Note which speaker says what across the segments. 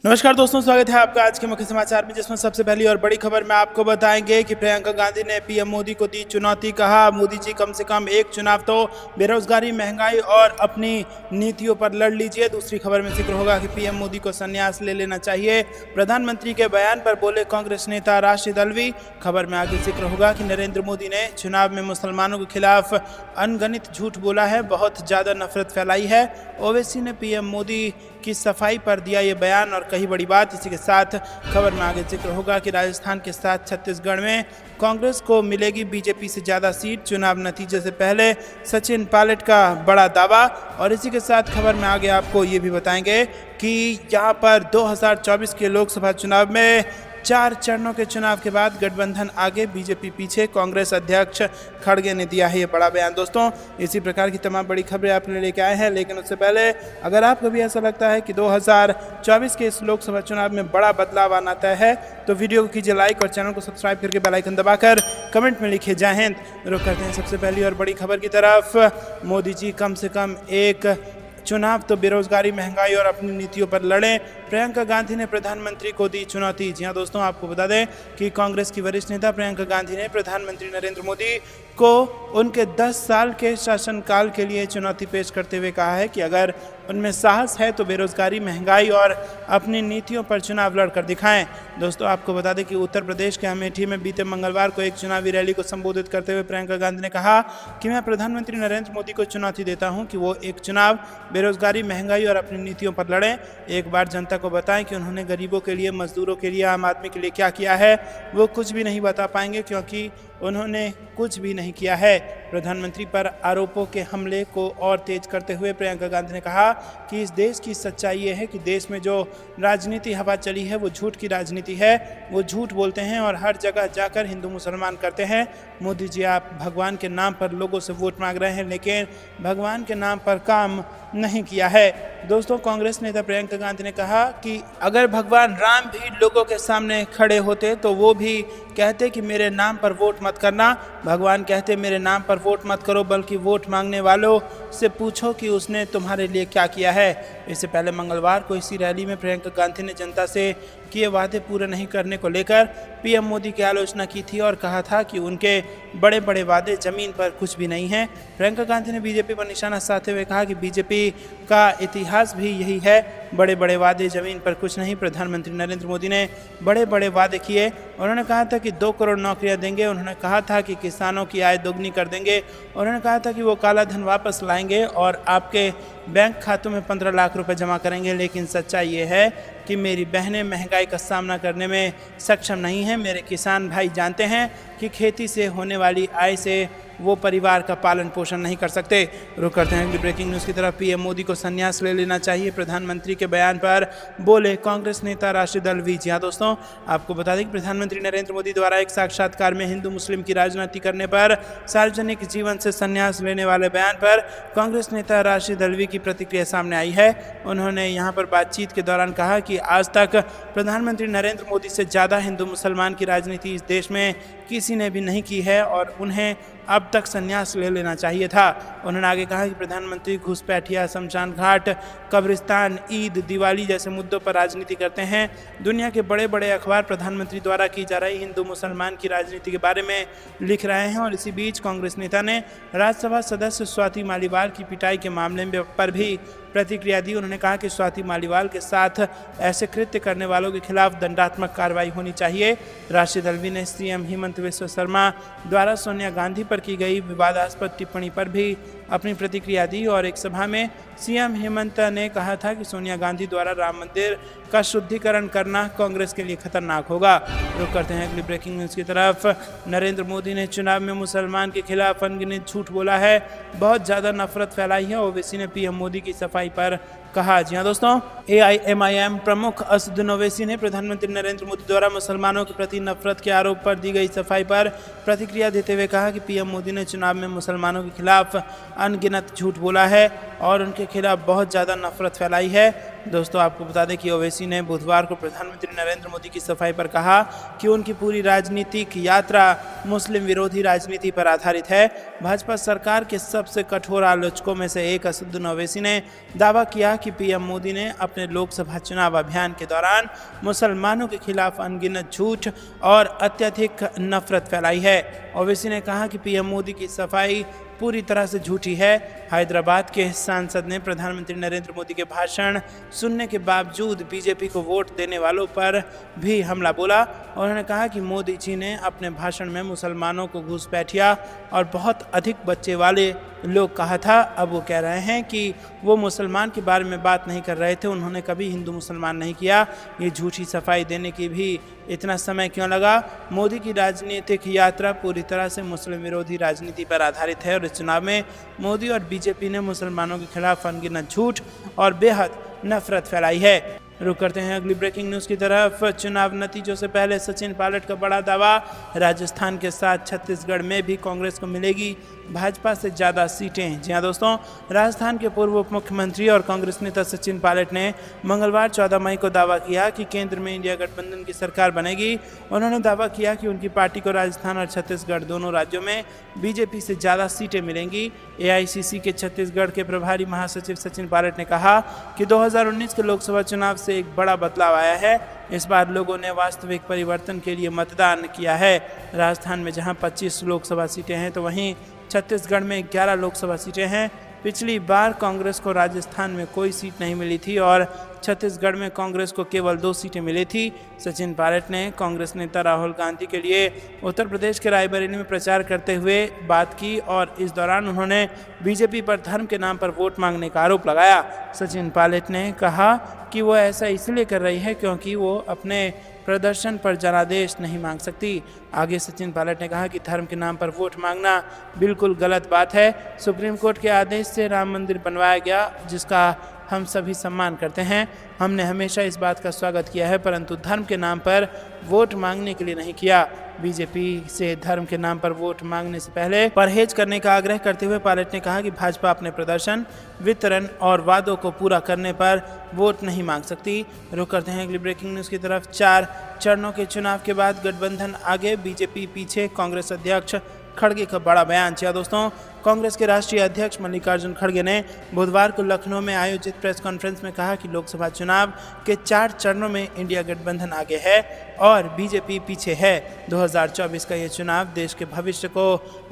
Speaker 1: नमस्कार दोस्तों, स्वागत है आपका आज के मुख्य समाचार में, जिसमें सबसे पहली और बड़ी खबर में आपको बताएंगे कि प्रियंका गांधी ने पीएम मोदी को दी चुनौती। कहा, मोदी जी कम से कम एक चुनाव तो बेरोजगारी, महंगाई और अपनी नीतियों पर लड़ लीजिए। दूसरी खबर में जिक्र होगा कि पीएम मोदी को संन्यास ले लेना चाहिए। प्रधानमंत्री के बयान पर बोले कांग्रेस नेता राशिद अल्वी। खबर में आगे जिक्र होगा कि नरेंद्र मोदी ने चुनाव में मुसलमानों के खिलाफ अनगणित झूठ बोला है, बहुत ज़्यादा नफरत फैलाई है। ओवैसी ने पीएम मोदी की सफाई पर दिया ये बयान और कही बड़ी बात। इसी के साथ खबर में आगे जिक्र होगा कि राजस्थान के साथ छत्तीसगढ़ में कांग्रेस को मिलेगी बीजेपी से ज़्यादा सीट, चुनाव नतीजे से पहले सचिन पायलट का बड़ा दावा। और इसी के साथ खबर में आगे आपको ये भी बताएंगे कि यहाँ पर 2024 के लोकसभा चुनाव में 4 चरणों के चुनाव के बाद गठबंधन आगे, बीजेपी पीछे। कांग्रेस अध्यक्ष खड़गे ने दिया है ये बड़ा बयान। दोस्तों, इसी प्रकार की तमाम बड़ी खबरें आपके लिए लेके आए हैं, लेकिन उससे पहले अगर आपको भी ऐसा लगता है कि 2024 के इस लोकसभा चुनाव में बड़ा बदलाव आना तय है तो वीडियो को कीजिए लाइक और चैनल को सब्सक्राइब करके बेल आइकन दबाकर कमेंट में लिखिए जय हिंद। रुक करते हैं सबसे पहली और बड़ी खबर की तरफ। मोदी जी कम से कम एक चुनाव तो बेरोजगारी, महंगाई और अपनी नीतियों पर लड़ें। प्रियंका गांधी ने प्रधानमंत्री को दी चुनौती। जी हां दोस्तों, आपको बता दें कि कांग्रेस की वरिष्ठ नेता प्रियंका गांधी ने प्रधानमंत्री नरेंद्र मोदी को उनके 10 साल के शासनकाल के लिए चुनौती पेश करते हुए कहा है कि अगर उनमें साहस है तो बेरोजगारी, महंगाई और अपनी नीतियों पर चुनाव लड़कर दिखाएं। दोस्तों, आपको बता दें कि उत्तर प्रदेश के अमेठी में बीते मंगलवार को एक चुनावी रैली को संबोधित करते हुए प्रियंका गांधी ने कहा कि मैं प्रधानमंत्री नरेंद्र मोदी को चुनौती देता हूं कि वो एक चुनाव बेरोजगारी, महंगाई और अपनी नीतियों पर लड़ें। एक बार जनता को बताएं कि उन्होंने गरीबों के लिए, मजदूरों के लिए, आम आदमी के लिए क्या किया है। वो कुछ भी नहीं बता पाएंगे क्योंकि उन्होंने कुछ भी नहीं किया है। प्रधानमंत्री पर आरोपों के हमले को और तेज करते हुए प्रियंका गांधी ने कहा कि इस देश की सच्चाई ये है कि देश में जो राजनीति हवा चली है वो झूठ की राजनीति है। वो झूठ बोलते हैं और हर जगह जाकर हिंदू मुसलमान करते हैं। मोदी जी, आप भगवान के नाम पर लोगों से वोट मांग रहे हैं, लेकिन भगवान के नाम पर काम नहीं किया है। दोस्तों, कांग्रेस नेता प्रियंका गांधी ने कहा कि अगर भगवान राम भी लोगों के सामने खड़े होते तो वो भी कहते कि मेरे नाम पर वोट मत करना। भगवान कहते मेरे नाम पर वोट मत करो, बल्कि वोट मांगने वालों से पूछो कि उसने तुम्हारे लिए क्या किया है। इससे पहले मंगलवार को इसी रैली में प्रियंका गांधी ने जनता से किए वादे पूरे नहीं करने को लेकर पीएम मोदी की आलोचना की थी और कहा था कि उनके बड़े बड़े वादे जमीन पर कुछ भी नहीं हैं। प्रियंका गांधी ने बीजेपी पर निशाना साधते हुए कहा कि बीजेपी का इतिहास भी यही है, बड़े बड़े वादे जमीन पर कुछ नहीं। प्रधानमंत्री नरेंद्र मोदी ने बड़े बड़े वादे किए। उन्होंने कहा था कि 2 करोड़ नौकरियां देंगे। उन्होंने कहा था कि किसानों की आय दोगुनी कर देंगे। उन्होंने कहा था कि वो काला धन वापस लाएंगे और आपके बैंक खातों में 15 लाख रुपए जमा करेंगे। लेकिन सच्चाई ये है कि मेरी बहनें महंगाई का सामना करने में सक्षम नहीं हैं। मेरे किसान भाई जानते हैं कि खेती से होने वाली आय से वो परिवार का पालन पोषण नहीं कर सकते। रुक करते हैं अगली ब्रेकिंग न्यूज़ की तरफ। पीएम मोदी को संन्यास ले लेना चाहिए, प्रधानमंत्री के बयान पर बोले कांग्रेस नेता राशिद अल्वी। जी हाँ दोस्तों, आपको बता दें कि प्रधानमंत्री नरेंद्र मोदी द्वारा एक साक्षात्कार में हिंदू मुस्लिम की राजनीति करने पर सार्वजनिक जीवन से संन्यास लेने वाले बयान पर कांग्रेस नेता राशिद अल्वी की प्रतिक्रिया सामने आई है। उन्होंने यहाँ पर बातचीत के दौरान कहा कि आज तक प्रधानमंत्री नरेंद्र मोदी से ज़्यादा हिंदू मुसलमान की राजनीति इस देश में किसी ने भी नहीं की है और उन्हें अब तक संन्यास ले लेना चाहिए था। उन्होंने आगे कहा कि प्रधानमंत्री घुसपैठिया, शमशान घाट, कब्रिस्तान, ईद, दिवाली जैसे मुद्दों पर राजनीति करते हैं। दुनिया के बड़े बड़े अखबार प्रधानमंत्री द्वारा की जा रही हिंदू मुसलमान की राजनीति के बारे में लिख रहे हैं। और इसी बीच कांग्रेस नेता ने राज्यसभा सदस्य स्वाति मालीवाल की पिटाई के मामले पर भी प्रतिक्रिया दी। उन्होंने कहा कि स्वाति मालीवाल के साथ ऐसे कृत्य करने वालों के खिलाफ दंडात्मक कार्रवाई होनी चाहिए। राशिद अल्वी ने सीएम हेमंत बिस्वा शर्मा द्वारा सोनिया गांधी पर की गई विवादास्पद टिप्पणी पर भी अपनी प्रतिक्रिया दी और एक सभा में सीएम हेमंत ने कहा था कि सोनिया गांधी द्वारा राम मंदिर का शुद्धिकरण करना कांग्रेस के लिए खतरनाक होगा। रुक करते हैं अगली ब्रेकिंग न्यूज़ की तरफ। नरेंद्र मोदी ने चुनाव में मुसलमान के खिलाफ अनगिनत झूठ बोला है, बहुत ज़्यादा नफरत फैलाई है। ओवैसी ने पीएम मोदी की सफाई पर कहा। जी हाँ दोस्तों, AIMIM प्रमुख असदुद्दीन ओवैसी ने प्रधानमंत्री नरेंद्र मोदी द्वारा मुसलमानों के प्रति नफरत के आरोप पर दी गई सफाई पर प्रतिक्रिया देते हुए कहा कि पीएम मोदी ने चुनाव में मुसलमानों के खिलाफ अनगिनत झूठ बोला है और उनके खिलाफ बहुत ज़्यादा नफरत फैलाई है। दोस्तों आपको बता दें कि ओवैसी ने बुधवार को प्रधानमंत्री नरेंद्र मोदी की सफाई पर कहा कि उनकी पूरी राजनीतिक यात्रा मुस्लिम विरोधी राजनीति पर आधारित है। भाजपा सरकार के सबसे कठोर आलोचकों में से एक असदुद्दीन ओवैसी ने दावा किया कि पीएम मोदी ने अपने लोकसभा चुनाव अभियान के दौरान मुसलमानों के खिलाफ अनगिनत झूठ और अत्यधिक नफरत फैलाई है। ओवैसी ने कहा कि पीएम मोदी की सफाई पूरी तरह से झूठी है। हैदराबाद के सांसद ने प्रधानमंत्री नरेंद्र मोदी के भाषण सुनने के बावजूद बीजेपी को वोट देने वालों पर भी हमला बोला। उन्होंने कहा कि मोदी जी ने अपने भाषण में मुसलमानों को घुसपैठिया और बहुत अधिक बच्चे वाले लोग कहा था। अब वो कह रहे हैं कि वो मुसलमान के बारे में बात नहीं कर रहे थे, उन्होंने कभी हिंदू मुसलमान नहीं किया। ये झूठी सफाई देने की भी इतना समय क्यों लगा? मोदी की राजनीतिक यात्रा पूरी तरह से मुस्लिम विरोधी राजनीति पर आधारित है और इस चुनाव में मोदी और बीजेपी ने मुसलमानों के खिलाफ अनगिनत झूठ और बेहद नफरत फैलाई है। रुक करते हैं अगली ब्रेकिंग न्यूज़ की तरफ। चुनाव नतीजों से पहले सचिन पायलट का बड़ा दावा, राजस्थान के साथ छत्तीसगढ़ में भी कांग्रेस को मिलेगी भाजपा से ज़्यादा सीटें। जी हाँ दोस्तों, राजस्थान के पूर्व उप मुख्यमंत्री और कांग्रेस नेता सचिन पायलट ने मंगलवार 14 मई को दावा किया कि केंद्र में इंडिया गठबंधन की सरकार बनेगी। उन्होंने दावा किया कि उनकी पार्टी को राजस्थान और छत्तीसगढ़ दोनों राज्यों में बीजेपी से ज़्यादा सीटें मिलेंगी। एआईसीसी के छत्तीसगढ़ के प्रभारी महासचिव सचिन पायलट ने कहा कि 2019 के लोकसभा चुनाव से एक बड़ा बदलाव आया है। इस बार लोगों ने वास्तविक परिवर्तन के लिए मतदान किया है। राजस्थान में जहां 25 लोकसभा सीटें हैं तो वहीं छत्तीसगढ़ में 11 लोकसभा सीटें हैं। पिछली बार कांग्रेस को राजस्थान में कोई सीट नहीं मिली थी और छत्तीसगढ़ में कांग्रेस को केवल 2 सीटें मिली थी। सचिन पायलट ने कांग्रेस नेता राहुल गांधी के लिए उत्तर प्रदेश के रायबरेली में प्रचार करते हुए बात की और इस दौरान उन्होंने बीजेपी पर धर्म के नाम पर वोट मांगने का आरोप लगाया। सचिन पायलट ने कहा कि वो ऐसा इसलिए कर रही है क्योंकि वो अपने प्रदर्शन पर जनादेश नहीं मांग सकती। आगे सचिन पायलट ने कहा कि धर्म के नाम पर वोट मांगना बिल्कुल गलत बात है। सुप्रीम कोर्ट के आदेश से राम मंदिर बनवाया गया, जिसका हम सभी सम्मान करते हैं। हमने हमेशा इस बात का स्वागत किया है, परंतु धर्म के नाम पर वोट मांगने के लिए नहीं किया। बीजेपी से धर्म के नाम पर वोट मांगने से पहले परहेज करने का आग्रह करते हुए पायलट ने कहा कि भाजपा अपने प्रदर्शन, वितरण और वादों को पूरा करने पर वोट नहीं मांग सकती। रुक करते हैं अगली ब्रेकिंग न्यूज़ की तरफ। 4 चरणों के चुनाव के बाद गठबंधन आगे, बीजेपी पीछे, कांग्रेस अध्यक्ष खड़गे का बड़ा बयान। जी दोस्तों, कांग्रेस के राष्ट्रीय अध्यक्ष मल्लिकार्जुन खड़गे ने बुधवार को लखनऊ में आयोजित प्रेस कॉन्फ्रेंस में कहा कि लोकसभा चुनाव के 4 चरणों में इंडिया गठबंधन आगे है और बीजेपी पीछे है। 2024 का ये चुनाव देश के भविष्य को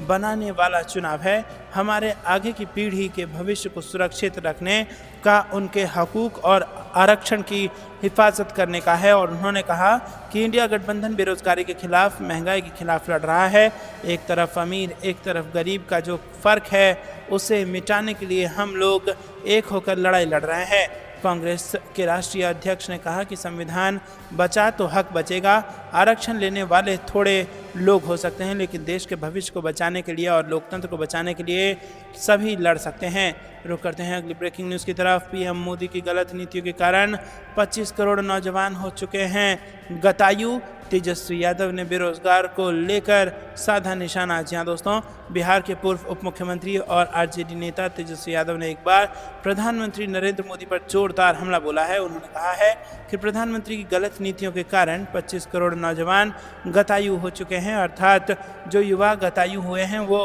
Speaker 1: बनाने वाला चुनाव है। हमारे आगे की पीढ़ी के भविष्य को सुरक्षित रखने का, उनके हकूक और आरक्षण की हिफाजत करने का है। और उन्होंने कहा कि इंडिया गठबंधन बेरोजगारी के खिलाफ, महंगाई के खिलाफ लड़ रहा है। एक तरफ अमीर, एक तरफ गरीब का जो फर्क है उसे मिटाने के लिए हम लोग एक होकर लड़ाई लड़ रहे हैं। कांग्रेस के राष्ट्रीय अध्यक्ष ने कहा कि संविधान बचा तो हक बचेगा। आरक्षण लेने वाले थोड़े लोग हो सकते हैं, लेकिन देश के भविष्य को बचाने के लिए और लोकतंत्र को बचाने के लिए सभी लड़ सकते हैं। रुक करते हैं अगली ब्रेकिंग न्यूज़ की तरफ। पीएम मोदी की गलत नीतियों के कारण 25 करोड़ नौजवान हो चुके हैं गतायु। तेजस्वी यादव ने बेरोजगार को लेकर साधा निशाना। जी हाँ दोस्तों, बिहार के पूर्व उप मुख्यमंत्री और आरजेडी नेता तेजस्वी यादव ने एक बार प्रधानमंत्री नरेंद्र मोदी पर जोरदार हमला बोला है। उन्होंने कहा है कि प्रधानमंत्री की गलत नीतियों के कारण 25 करोड़ नौजवान गतायु हो चुके हैं, अर्थात जो युवा गतायु हुए हैं वो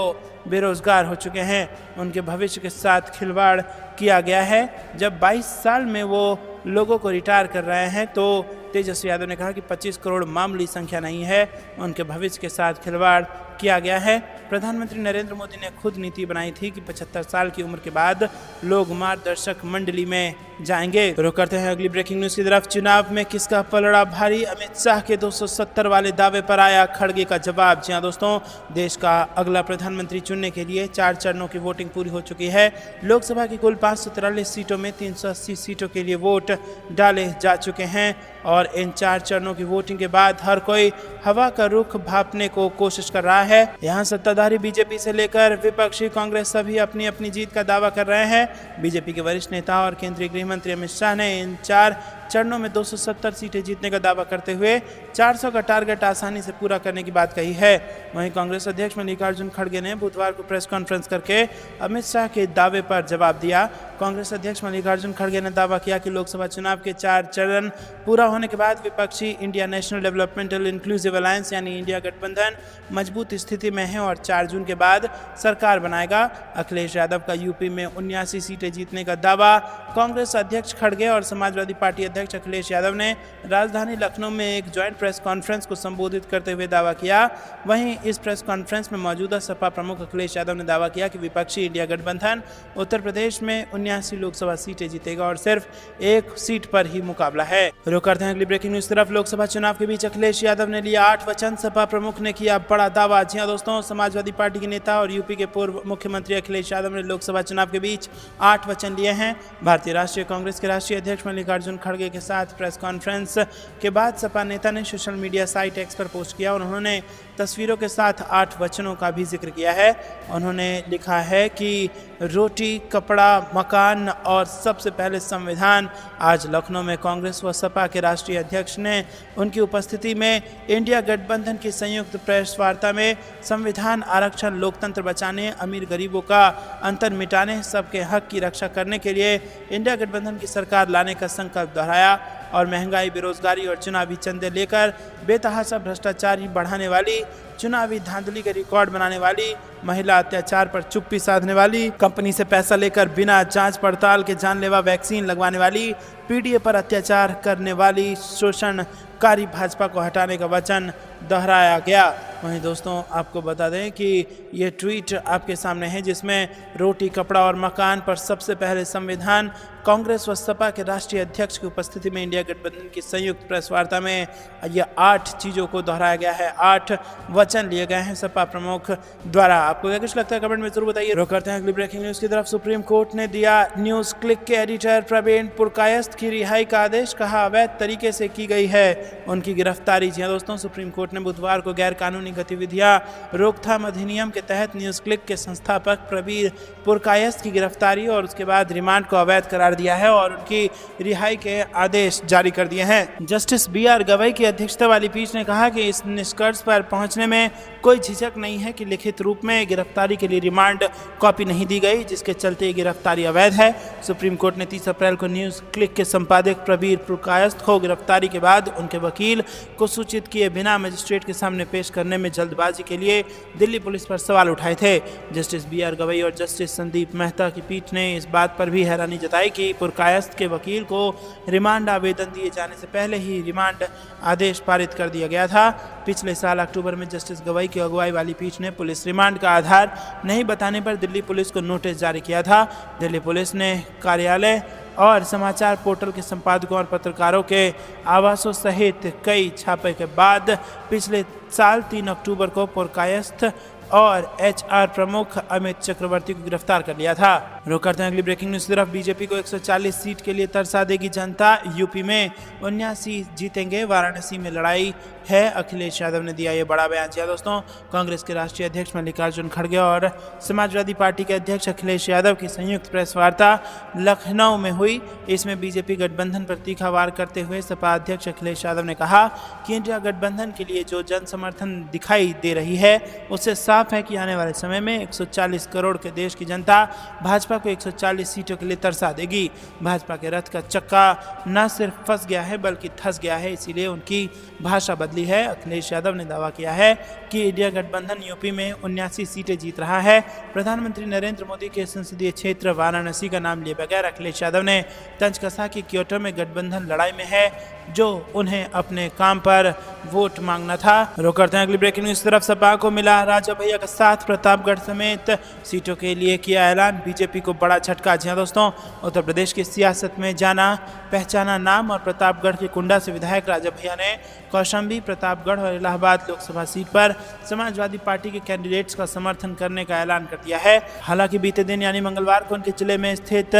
Speaker 1: बेरोजगार हो चुके हैं। उनके भविष्य के साथ खिलवाड़ किया गया है। जब 22 साल में वो लोगों को रिटायर कर रहे हैं तो तेजस्वी यादव ने कहा कि 25 करोड़ मामूली संख्या नहीं है, उनके भविष्य के साथ खिलवाड़ किया गया है। प्रधानमंत्री नरेंद्र मोदी ने खुद नीति बनाई थी कि 75 साल की उम्र के बाद लोग मार्गदर्शक मंडली में जाएंगे। तो रुक करते हैं अगली ब्रेकिंग न्यूज़ की तरफ। चुनाव में किसका पलड़ा भारी, अमित शाह के 270 वाले दावे पर आया खड़गे का जवाब। जी हाँ दोस्तों, देश का अगला प्रधानमंत्री चुनने के लिए 4 चरणों की वोटिंग पूरी हो चुकी है। लोकसभा की कुल 543 सीटों में 380 सीटों के लिए वोट डाले जा चुके हैं और इन 4 चरणों की वोटिंग के बाद हर कोई हवा का रुख भांपने को कोशिश कर रहा है। यहाँ सत्ताधारी बीजेपी से लेकर विपक्षी कांग्रेस सभी अपनी अपनी जीत का दावा कर रहे हैं। बीजेपी के वरिष्ठ नेता और केंद्रीय गृह मंत्री अमित शाह ने इन 4 चरणों में 270 सीटें जीतने का दावा करते हुए 400 का टारगेट आसानी से पूरा करने की बात कही है। वहीं कांग्रेस अध्यक्ष मल्लिकार्जुन खड़गे ने बुधवार को प्रेस कॉन्फ्रेंस करके अमित शाह के दावे पर जवाब दिया। कांग्रेस अध्यक्ष मल्लिकार्जुन खड़गे ने दावा किया कि लोकसभा चुनाव के 4 चरण पूरा होने के बाद विपक्षी India national developmental inclusive alliance यानी इंडिया गठबंधन मजबूत स्थिति में है और 4 जून के बाद सरकार बनाएगा। अखिलेश यादव का यूपी में 79 सीटें जीतने का दावा कांग्रेस अध्यक्ष खड़गे और समाजवादी पार्टी अध्यक्ष अखिलेश यादव ने राजधानी लखनऊ में एक ज्वाइंट प्रेस कॉन्फ्रेंस को संबोधित करते हुए दावा किया। वहीं इस प्रेस कॉन्फ्रेंस में मौजूदा सपा प्रमुख अखिलेश यादव ने दावा किया कि विपक्षी इंडिया गठबंधन उत्तर प्रदेश में 79 लोकसभा सीटें जीतेगा और सिर्फ 1 सीट पर ही मुकाबला है। रुक करते हैं अगली ब्रेकिंग न्यूज तरफ। लोकसभा चुनाव के बीच अखिलेश यादव ने लिया 8 वचन, सपा प्रमुख ने किया बड़ा दावा। जी हां दोस्तों, समाजवादी पार्टी के नेता और यूपी के पूर्व मुख्यमंत्री अखिलेश यादव ने लोकसभा चुनाव के बीच 8 वचन लिए हैं। भारतीय राष्ट्रीय कांग्रेस के राष्ट्रीय अध्यक्ष मल्लिकार्जुन खड़गे के साथ प्रेस कॉन्फ्रेंस के बाद सपा नेता ने सोशल मीडिया साइट एक्स पर पोस्ट किया और उन्होंने तस्वीरों के साथ 8 वचनों का भी जिक्र किया है। उन्होंने लिखा है कि रोटी, कपड़ा, मकान और सबसे पहले संविधान। आज लखनऊ में कांग्रेस व सपा के राष्ट्रीय अध्यक्ष ने उनकी उपस्थिति में इंडिया गठबंधन की संयुक्त प्रेस वार्ता में संविधान, आरक्षण, लोकतंत्र बचाने, अमीर गरीबों का अंतर मिटाने, सबके हक की रक्षा करने के लिए इंडिया गठबंधन की सरकार लाने का संकल्प दोहराया और महंगाई, बेरोजगारी और चुनावी चंदे लेकर बेतहाशा भ्रष्टाचार बढ़ाने वाली, चुनावी धांधली के रिकॉर्ड बनाने वाली, महिला अत्याचार पर चुप्पी साधने वाली, कंपनी से पैसा लेकर बिना जांच पड़ताल के जानलेवा वैक्सीन लगवाने वाली, पीडीए पर अत्याचार करने वाली शोषणकारी भाजपा को हटाने का वचन दोहराया गया। वहीं दोस्तों आपको बता दें कि ये ट्वीट आपके सामने है जिसमें रोटी, कपड़ा और मकान पर सबसे पहले संविधान, कांग्रेस व सपा के राष्ट्रीय अध्यक्ष की उपस्थिति में इंडिया गठबंधन की संयुक्त प्रेस वार्ता में ये 8 चीज़ों को दोहराया गया है, 8 वचन लिए गए हैं सपा प्रमुख द्वारा। आपको क्या कुछ लगता है कमेंट में जरूर बताइए। रुक करते हैं अगली ब्रेकिंग न्यूज़ की तरफ। सुप्रीम कोर्ट ने दिया न्यूज़ क्लिक के एडिटर प्रवीण पुरकायस्थ की रिहाई का आदेश, कहा अवैध तरीके से की गई है उनकी गिरफ्तारी। जी दोस्तों, सुप्रीम कोर्ट ने बुधवार को गैर कानूनी गतिविधियां रोकथाम अधिनियम के तहत न्यूज़ क्लिक के संस्थापक प्रवीण पुरकायस्थ की गिरफ्तारी और उसके बाद रिमांड को अवैध करार दिया है और उनकी रिहाई के आदेश जारी कर दिए हैं। जस्टिस BR गवई की अध्यक्षता वाली पीठ ने कहा कि इस निष्कर्ष पर पहुंचने में कोई झिझक नहीं है कि लिखित रूप में गिरफ्तारी के लिए रिमांड कॉपी नहीं दी गई, जिसके चलते गिरफ्तारी अवैध है। सुप्रीम कोर्ट ने 30 अप्रैल को न्यूज़ क्लिक के संपादक प्रवीण पुरकायस्थ को गिरफ्तारी के बाद उनके वकील को सूचित किए बिना मजिस्ट्रेट के सामने पेश करने में जल्दबाजी के लिए दिल्ली पुलिस पर सवाल उठाए थे। जस्टिस BR गवई और जस्टिस संदीप मेहता की पीठ ने इस बात पर भी हैरानी जताई कि पुरकायस्थ के वकील को रिमांड आवेदन दिए जाने से पहले ही रिमांड आदेश पारित कर दिया गया था। पिछले साल अक्टूबर में जस्टिस गवई की अगुवाई वाली पीठ ने पुलिस रिमांड का आधार नहीं बताने पर दिल्ली पुलिस को नोटिस जारी किया था। दिल्ली पुलिस ने कार्यालय और समाचार पोर्टल के संपादकों और पत्रकारों के आवासों सहित कई छापे के बाद पिछले साल 3 अक्टूबर को पुरकायस्थ और HR प्रमुख अमित चक्रवर्ती को गिरफ्तार कर लिया था। रुक करते हैं अगली ब्रेकिंग न्यूज की तरफ। बीजेपी को 140 सीट के लिए तरसा देगी जनता, यूपी में 79 जीतेंगे, वाराणसी में लड़ाई है, अखिलेश यादव ने दिया ये बड़ा बयान। जी दोस्तों, कांग्रेस के राष्ट्रीय अध्यक्ष मल्लिकार्जुन खड़गे और समाजवादी पार्टी के अध्यक्ष अखिलेश यादव की संयुक्त प्रेस वार्ता लखनऊ में हुई। इसमें बीजेपी गठबंधन पर तीखा वार करते हुए सपा अध्यक्ष अखिलेश यादव ने कहा कि इंडिया गठबंधन के लिए जो जन समर्थन दिखाई दे रही है उससे साफ है कि आने वाले समय में 140 करोड़ के देश की जनता भाजपा को 140 सीटों के लिए तरसा देगी। भाजपा के रथ का चक्का न सिर्फ फंस गया है बल्कि धंस गया है, इसीलिए उनकी भाषा बदली है। अखिलेश यादव ने दावा किया है कि इंडिया गठबंधन यूपी में 79 सीटें जीत रहा है। प्रधानमंत्री नरेंद्र मोदी के संसदीय क्षेत्र वाराणसी का नाम लिए बगैर अखिलेश यादव ने तंज कसा कि क्योटो में गठबंधन लड़ाई में है, जो उन्हें अपने काम पर वोट मांगना था। रुक करते हैं अगली ब्रेकिंग न्यूज तरफ। सपा को मिला राजा भैया का साथ, प्रतापगढ़ समेत सीटों के लिए किया ऐलान, बीजेपी को बड़ा झटका। जी दोस्तों, उत्तर प्रदेश की सियासत में जाना पहचाना नाम और प्रतापगढ़ के कुंडा से विधायक राजा भैया ने कौशाम्बी, प्रतापगढ़ और इलाहाबाद लोकसभा सीट पर समाजवादी पार्टी के कैंडिडेट्स का समर्थन करने का ऐलान कर दिया है। हालांकि बीते दिन यानी मंगलवार को उनके जिले में स्थित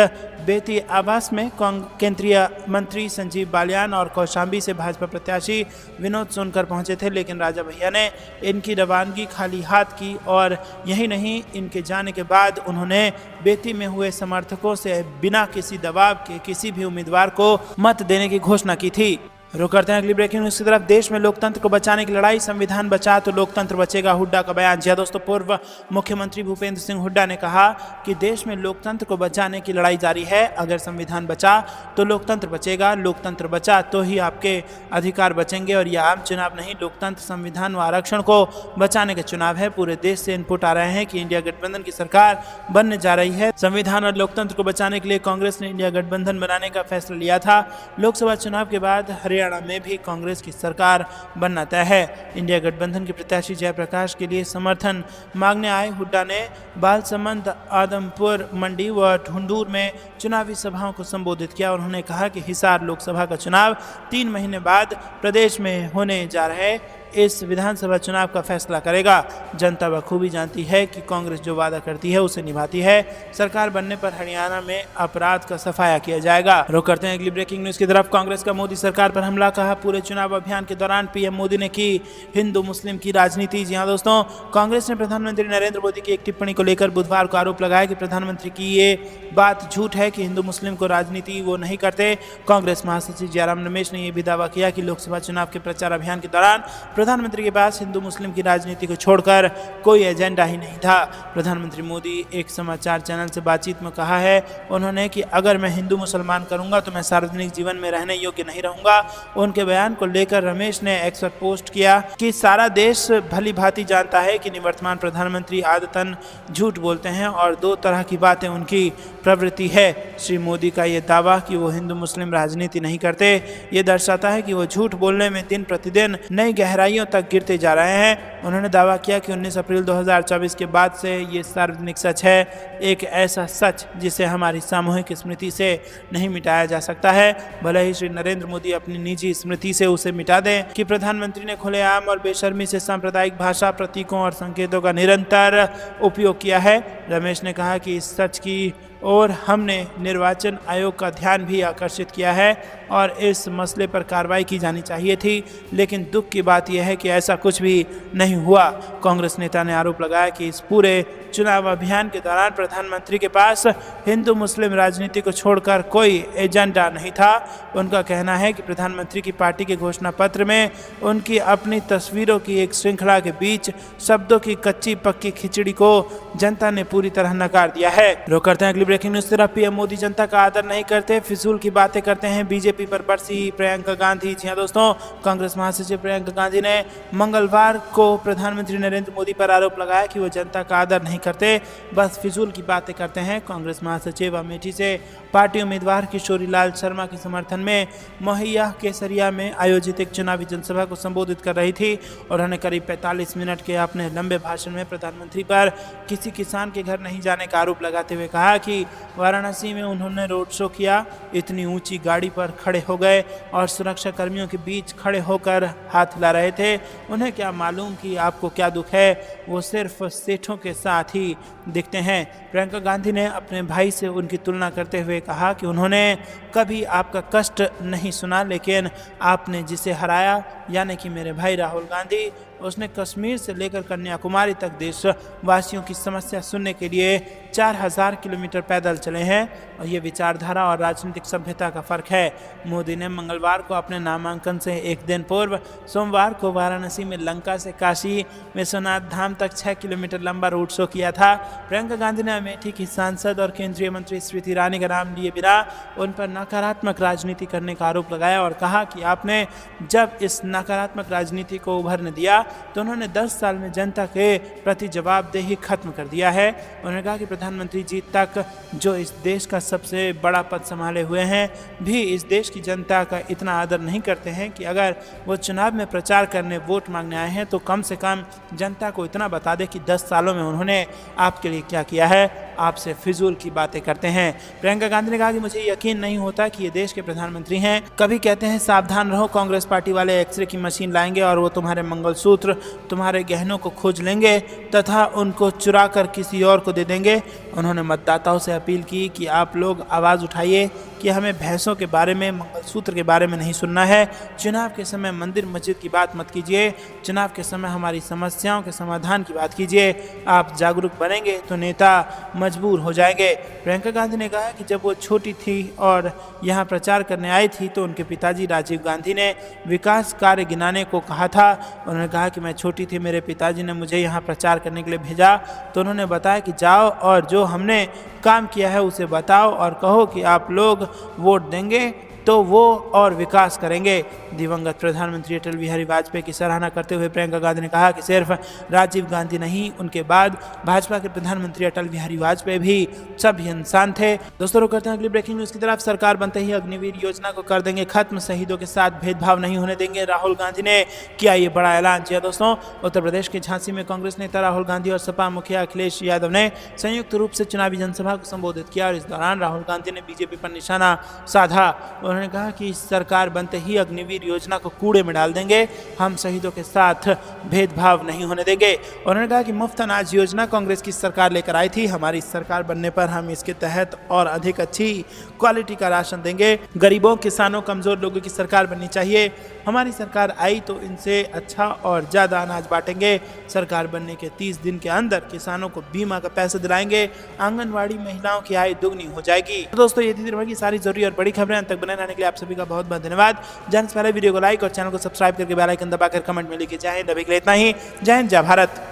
Speaker 1: बेती आवास में केंद्रीय मंत्री संजीव बालियान और कौशाम्बी से भाजपा प्रत्याशी विनोद सुनकर पहुंचे थे, लेकिन राजा भैया ने इनकी रवानगी खाली हाथ की और यही नहीं, इनके जाने के बाद उन्होंने बेती में हुए समर्थकों से बिना किसी दबाव के किसी भी उम्मीदवार को मत देने की घोषणा की थी। रुक करते हैं अगली ब्रेकिंग न्यूज की तरफ। देश में लोकतंत्र को बचाने की लड़ाई, संविधान बचा तो लोकतंत्र बचेगा, हुड्डा का बयान। जी दोस्तों, पूर्व मुख्यमंत्री भूपेंद्र सिंह हुड्डा ने कहा कि देश में लोकतंत्र को बचाने की लड़ाई जारी है। अगर संविधान बचा तो लोकतंत्र बचेगा, लोकतंत्र बचा तो ही आपके अधिकार बचेंगे। और यह आम चुनाव नहीं, लोकतंत्र, संविधान व आरक्षण को बचाने का चुनाव है। पूरे देश से इनपुट आ रहे हैं कि इंडिया गठबंधन की सरकार बनने जा रही है। संविधान और लोकतंत्र को बचाने के लिए कांग्रेस ने इंडिया गठबंधन बनाने का फैसला लिया था। लोकसभा चुनाव के बाद हरियाणा में भी कांग्रेस की सरकार बनना तय है। इंडिया गठबंधन के प्रत्याशी जयप्रकाश के लिए समर्थन मांगने आए हुड्डा ने बालसमंद, आदमपुर, मंडी व ढूंढूर में चुनावी सभाओं को संबोधित किया। उन्होंने कहा कि हिसार लोकसभा का चुनाव 3 महीने बाद प्रदेश में होने जा रहे इस विधानसभा चुनाव का फैसला करेगा। जनता बखूबी जानती है कि कांग्रेस जो वादा करती है उसे निभाती है। सरकार बनने पर हरियाणा में अपराध का सफाया किया जाएगा। रुक करते हैं अगली ब्रेकिंग न्यूज की तरफ। कांग्रेस का मोदी सरकार पर हमला, कहा पूरे चुनाव अभियान के दौरान पीएम मोदी ने की हिंदू मुस्लिम की राजनीति। जी हाँ दोस्तों, कांग्रेस ने प्रधानमंत्री नरेंद्र मोदी की एक टिप्पणी को लेकर बुधवार को आरोप लगाया कि प्रधानमंत्री की ये बात झूठ है कि हिंदू मुस्लिम को राजनीति वो नहीं करते। कांग्रेस महासचिव जयराम रमेश ने यह भी दावा किया कि लोकसभा चुनाव के प्रचार अभियान के दौरान प्रधानमंत्री के पास हिंदू मुस्लिम की राजनीति को छोड़कर कोई एजेंडा ही नहीं था। प्रधानमंत्री मोदी एक समाचार चैनल से बातचीत में कहा है उन्होंने कि अगर मैं हिंदू मुसलमान करूंगा तो मैं सार्वजनिक जीवन में रहने योग्य नहीं रहूंगा। उनके बयान को लेकर रमेश ने एक्स पर पोस्ट किया कि सारा देश भली भांति जानता है कि निवर्तमान प्रधानमंत्री आदतन झूठ बोलते हैं और 2 तरह की बातें उनकी प्रवृत्ति है। श्री मोदी का ये दावा कि वो हिंदू मुस्लिम राजनीति नहीं करते, ये दर्शाता है कि वो झूठ बोलने में दिन प्रतिदिन नई गहराइयों तक गिरते जा रहे हैं। उन्होंने दावा किया कि 19 अप्रैल 2024 के बाद से ये सार्वजनिक सच है, एक ऐसा सच जिसे हमारी सामूहिक स्मृति से नहीं मिटाया जा सकता है। भले ही श्री नरेंद्र मोदी अपनी निजी स्मृति से उसे मिटा दें कि प्रधानमंत्री ने खुलेआम और बेशर्मी से सांप्रदायिक भाषा, प्रतीकों और संकेतों का निरंतर उपयोग किया है। रमेश ने कहा कि इस सच की और हमने निर्वाचन आयोग का ध्यान भी आकर्षित किया है और इस मसले पर कार्रवाई की जानी चाहिए थी, लेकिन दुख की बात यह है कि ऐसा कुछ भी नहीं हुआ। कांग्रेस नेता ने आरोप लगाया कि इस पूरे चुनाव अभियान के दौरान प्रधानमंत्री के पास हिंदू मुस्लिम राजनीति को छोड़कर कोई एजेंडा नहीं था। उनका कहना है कि प्रधानमंत्री की पार्टी के घोषणा पत्र में उनकी अपनी तस्वीरों की एक श्रृंखला के बीच शब्दों की कच्ची पक्की खिचड़ी को जनता ने पूरी तरह नकार दिया है। रुक करते हैं अगली ब्रेकिंग न्यूज तरफ। पीएम मोदी जनता का आदर नहीं करते, फिजूल की बातें करते हैं, बीजेपी पर बरसी प्रियंका गांधी। जी हाँ दोस्तों, कांग्रेस महासचिव प्रियंका गांधी ने मंगलवार को प्रधानमंत्री नरेंद्र मोदी पर आरोप लगाया कि वो जनता का आदर नहीं करते, बस फिजूल की बातें करते हैं। कांग्रेस महासचिव अमेठी से पार्टी उम्मीदवार किशोरी लाल शर्मा के समर्थन में मोहैया केसरिया में आयोजित एक चुनावी जनसभा को संबोधित कर रही थी। उन्होंने करीब 45 मिनट के अपने लंबे भाषण में प्रधानमंत्री पर किसी किसान के घर नहीं जाने का आरोप लगाते हुए कहा कि वाराणसी में उन्होंने रोड शो किया, इतनी ऊंची गाड़ी पर खड़े हो गए और सुरक्षा कर्मियों के बीच खड़े होकर हाथ हिला रहे थे। उन्हें क्या मालूम कि आपको क्या दुख है, वो सिर्फ सेठों के साथ ही दिखते हैं। प्रियंका गांधी ने अपने भाई से उनकी तुलना करते हुए कहा कि उन्होंने कभी आपका कष्ट नहीं सुना, लेकिन आपने जिसे हराया यानी कि मेरे भाई राहुल गांधी, उसने कश्मीर से लेकर कन्याकुमारी तक देशवासियों की समस्या सुनने के लिए 4000 किलोमीटर पैदल चले हैं और ये विचारधारा और राजनीतिक सभ्यता का फर्क है। मोदी ने मंगलवार को अपने नामांकन से एक दिन पूर्व सोमवार को वाराणसी में लंका से काशी विश्वनाथ धाम तक 6 किलोमीटर लंबा रोड शो किया था। प्रियंका गांधी ने अमेठी की सांसद और केंद्रीय मंत्री स्मृति ईरानी का नाम लिए बिना उन पर नकारात्मक राजनीति करने का आरोप लगाया और कहा कि आपने जब इस नकारात्मक राजनीति को उभरने दिया तो उन्होंने 10 साल में जनता के प्रति जवाबदेही खत्म कर दिया है। उन्होंने कहा कि प्रधानमंत्री जी तक जो इस देश का सबसे बड़ा पद संभाले हुए हैं भी इस देश की जनता का इतना आदर नहीं करते हैं कि अगर वो चुनाव में प्रचार करने वोट मांगने आए हैं तो कम से कम जनता को इतना बता दे कि 10 सालों में उन्होंने आपके लिए क्या किया है। आपसे फिजूल की बातें करते हैं। प्रियंका गांधी ने कहा कि मुझे यकीन नहीं होता कि ये देश के प्रधानमंत्री हैं। कभी कहते हैं सावधान रहो, कांग्रेस पार्टी वाले एक्सरे की मशीन लाएंगे और वो तुम्हारे मंगलसूत्र, तुम्हारे गहनों को खोज लेंगे तथा उनको चुरा कर किसी और को दे देंगे। उन्होंने मतदाताओं से अपील की कि आप लोग आवाज़ उठाइए कि हमें भैंसों के बारे में, मंगलसूत्र के बारे में नहीं सुनना है। चुनाव के समय मंदिर मस्जिद की बात मत कीजिए, चुनाव के समय हमारी समस्याओं के समाधान की बात कीजिए। आप जागरूक बनेंगे तो नेता मजबूर हो जाएंगे। प्रियंका गांधी ने कहा कि जब वो छोटी थी और यहाँ प्रचार करने आई थी तो उनके पिताजी राजीव गांधी ने विकास कार्य गिनाने को कहा था। उन्होंने कहा कि मैं छोटी थी, मेरे पिताजी ने मुझे यहाँ प्रचार करने के लिए भेजा, तो उन्होंने बताया कि जाओ और जो हमने काम किया है उसे बताओ और कहो कि आप लोग वोट देंगे तो वो और विकास करेंगे। दिवंगत प्रधानमंत्री अटल बिहारी वाजपेयी की सराहना करते हुए प्रियंका गांधी ने कहा कि सिर्फ राजीव गांधी नहीं, उनके बाद भाजपा के प्रधानमंत्री अटल बिहारी वाजपेयी भी सभी इंसान थे। दोस्तों रुक करते हैं अगली ब्रेकिंग न्यूज की तरफ। सरकार बनते ही अग्निवीर योजना को कर देंगे खत्म, शहीदों के साथ भेदभाव नहीं होने देंगे, राहुल गांधी ने किया ये बड़ा ऐलान। जी दोस्तों, उत्तर प्रदेश के झांसी में कांग्रेस नेता राहुल गांधी और सपा मुखिया अखिलेश यादव ने संयुक्त रूप से चुनावी जनसभा को संबोधित किया और इस दौरान राहुल गांधी ने बीजेपी पर निशाना साधा। उन्होंने कहा कि सरकार बनते ही अग्निवीर योजना को कूड़े में डाल देंगे, हम शहीदों के साथ भेदभाव नहीं होने देंगे। उन्होंने कहा कि मुफ्त अनाज योजना कांग्रेस की सरकार लेकर आई थी, हमारी सरकार बनने पर हम इसके तहत और अधिक अच्छी क्वालिटी का राशन देंगे। गरीबों, किसानों, कमजोर लोगों की सरकार बननी चाहिए, हमारी सरकार आई तो इनसे अच्छा और ज़्यादा अनाज बांटेंगे। सरकार बनने के 30 दिन के अंदर किसानों को बीमा का पैसा दिलाएंगे, आंगनवाड़ी महिलाओं की आय दुगनी हो जाएगी। तो दोस्तों, ये थी दिन भर की सारी जरूरी और बड़ी खबरें। अंत तक बने रहने के लिए आप सभी का बहुत बहुत धन्यवाद। जाने से पहले वीडियो को लाइक और चैनल को सब्सक्राइब करके बेल आइकन दबाकर कमेंट में लिखे जय हिंद। अभी के लिए इतना ही। जय हिंद, जय भारत।